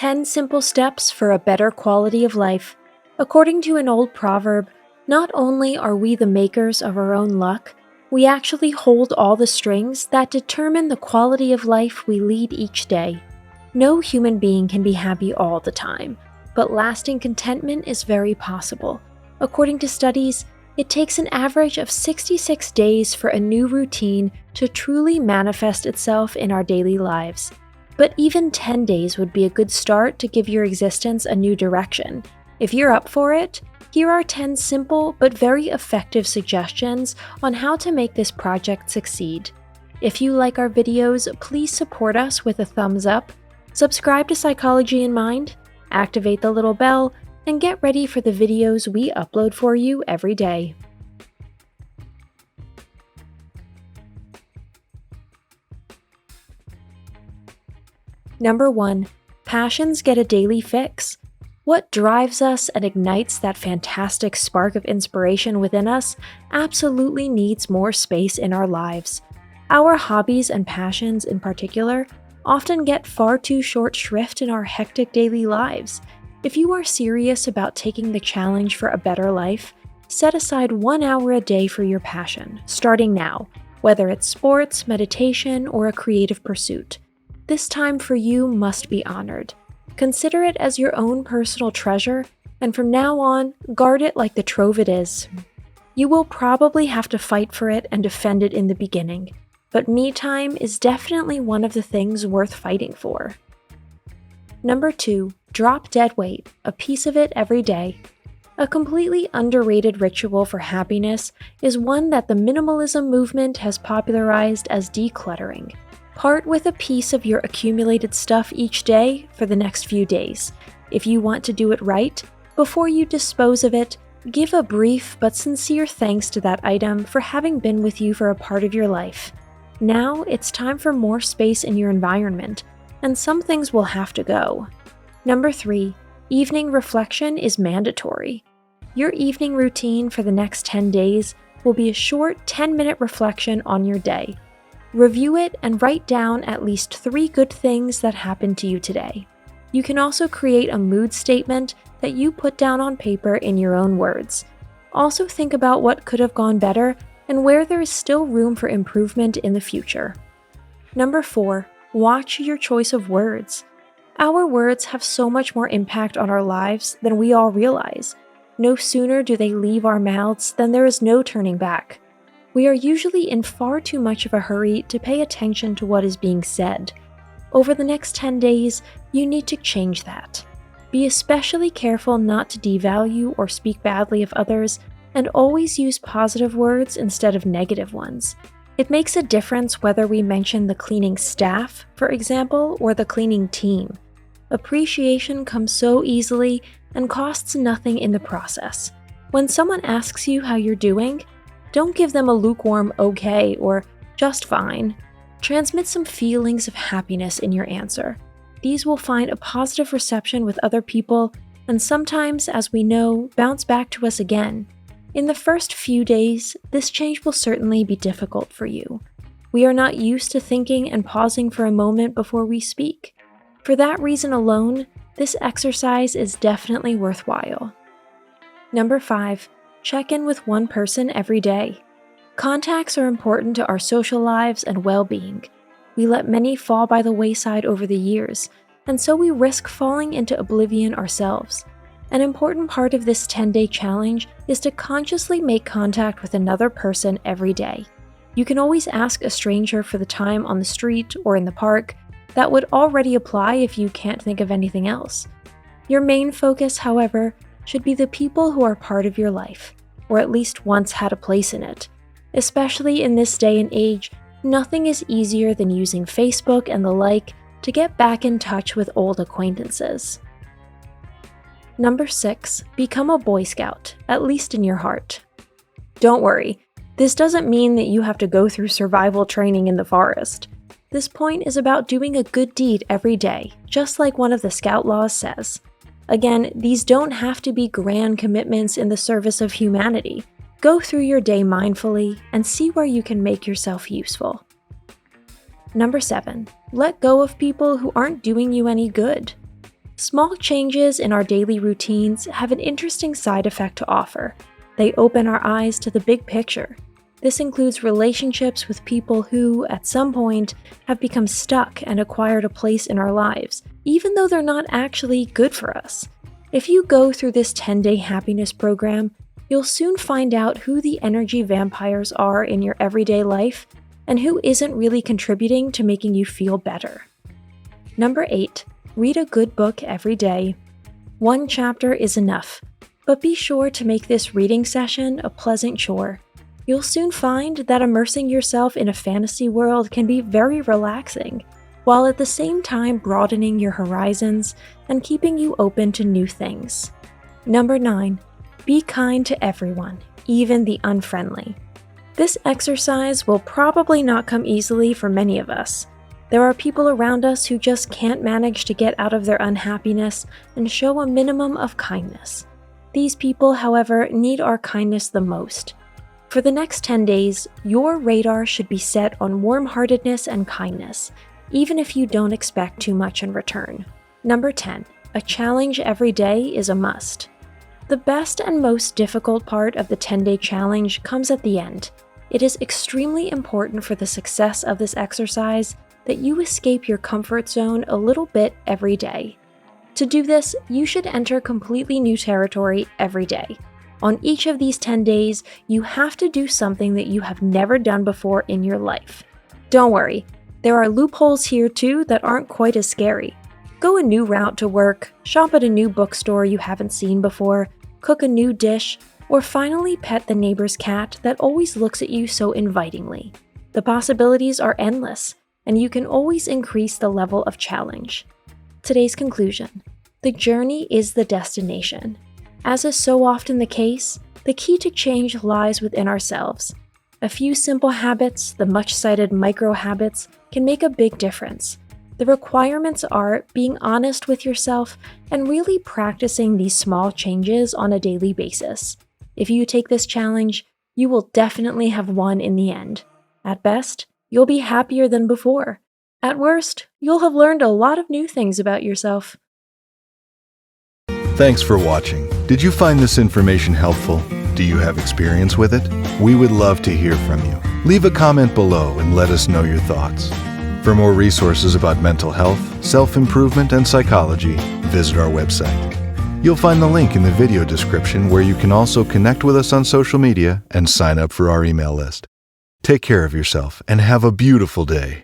10 Simple Steps for a Better Quality of Life. According to an old proverb, not only are we the makers of our own luck, we actually hold all the strings that determine the quality of life we lead each day. No human being can be happy all the time, but lasting contentment is very possible. According to studies, it takes an average of 66 days for a new routine to truly manifest itself in our daily lives. But even 10 days would be a good start to give your existence a new direction. If you're up for it, here are 10 simple but very effective suggestions on how to make this project succeed. If you like our videos, please support us with a thumbs up, subscribe to Psychology in Mind, activate the little bell, and get ready for the videos we upload for you every day. Number 1. Passions get a daily fix. What drives us and ignites that fantastic spark of inspiration within us absolutely needs more space in our lives. Our hobbies and passions in particular often get far too short shrift in our hectic daily lives. If you are serious about taking the challenge for a better life, set aside 1 hour a day for your passion, starting now, whether it's sports, meditation, or a creative pursuit. This time for you must be honored. Consider it as your own personal treasure, and from now on, guard it like the trove it is. You will probably have to fight for it and defend it in the beginning, but me time is definitely one of the things worth fighting for. Number 2. Drop dead weight, a piece of it every day. A completely underrated ritual for happiness is one that the minimalism movement has popularized as decluttering. Part with a piece of your accumulated stuff each day for the next few days. If you want to do it right, before you dispose of it, give a brief but sincere thanks to that item for having been with you for a part of your life. Now it's time for more space in your environment, and some things will have to go. Number 3. Evening reflection is mandatory. Your evening routine for the next 10 days will be a short 10-minute reflection on your day. Review it and write down at least 3 good things that happened to you today. You can also create a mood statement that you put down on paper in your own words. Also think about what could have gone better and where there is still room for improvement in the future. Number 4. Watch your choice of words. Our words have so much more impact on our lives than we all realize. No sooner do they leave our mouths than there is no turning back. We are usually in far too much of a hurry to pay attention to what is being said. Over the next 10 days, you need to change that. Be especially careful not to devalue or speak badly of others, and always use positive words instead of negative ones. It makes a difference whether we mention the cleaning staff, for example, or the cleaning team. Appreciation comes so easily and costs nothing in the process. When someone asks you how you're doing, don't give them a lukewarm okay or just fine. Transmit some feelings of happiness in your answer. These will find a positive reception with other people and sometimes, as we know, bounce back to us again. In the first few days, this change will certainly be difficult for you. We are not used to thinking and pausing for a moment before we speak. For that reason alone, this exercise is definitely worthwhile. Number 5. Check in with one person every day. Contacts are important to our social lives and well-being. We let many fall by the wayside over the years, and so we risk falling into oblivion ourselves. An important part of this 10-day challenge is to consciously make contact with another person every day. You can always ask a stranger for the time on the street or in the park. That would already apply if you can't think of anything else. Your main focus, however, should be the people who are part of your life, or at least once had a place in it. Especially in this day and age, nothing is easier than using Facebook and the like to get back in touch with old acquaintances. Number 6. Become a Boy Scout, at least in your heart. Don't worry, this doesn't mean that you have to go through survival training in the forest. This point is about doing a good deed every day, just like one of the Scout laws says. Again, these don't have to be grand commitments in the service of humanity. Go through your day mindfully and see where you can make yourself useful. Number 7. Let go of people who aren't doing you any good. Small changes in our daily routines have an interesting side effect to offer. They open our eyes to the big picture. This includes relationships with people who, at some point, have become stuck and acquired a place in our lives, even though they're not actually good for us. If you go through this 10-day happiness program, you'll soon find out who the energy vampires are in your everyday life and who isn't really contributing to making you feel better. Number 8. Read a good book every day. One chapter is enough, but be sure to make this reading session a pleasant chore. You'll soon find that immersing yourself in a fantasy world can be very relaxing, while at the same time broadening your horizons and keeping you open to new things. Number 9. Be kind to everyone, even the unfriendly. This exercise will probably not come easily for many of us. There are people around us who just can't manage to get out of their unhappiness and show a minimum of kindness. These people, however, need our kindness the most. For the next 10 days, your radar should be set on warm-heartedness and kindness, even if you don't expect too much in return. Number 10. A challenge every day is a must. The best and most difficult part of the 10-day challenge comes at the end. It is extremely important for the success of this exercise that you escape your comfort zone a little bit every day. To do this, you should enter completely new territory every day. On each of these 10 days, you have to do something that you have never done before in your life. Don't worry, there are loopholes here too that aren't quite as scary. Go a new route to work, shop at a new bookstore you haven't seen before, cook a new dish, or finally pet the neighbor's cat that always looks at you so invitingly. The possibilities are endless, and you can always increase the level of challenge. Today's conclusion: the journey is the destination. As is so often the case, the key to change lies within ourselves. A few simple habits, the much-cited micro-habits, can make a big difference. The requirements are being honest with yourself and really practicing these small changes on a daily basis. If you take this challenge, you will definitely have won in the end. At best, you'll be happier than before. At worst, you'll have learned a lot of new things about yourself. Thanks for watching. Did you find this information helpful? Do you have experience with it? We would love to hear from you. Leave a comment below and let us know your thoughts. For more resources about mental health, self-improvement, and psychology, visit our website. You'll find the link in the video description where you can also connect with us on social media and sign up for our email list. Take care of yourself and have a beautiful day.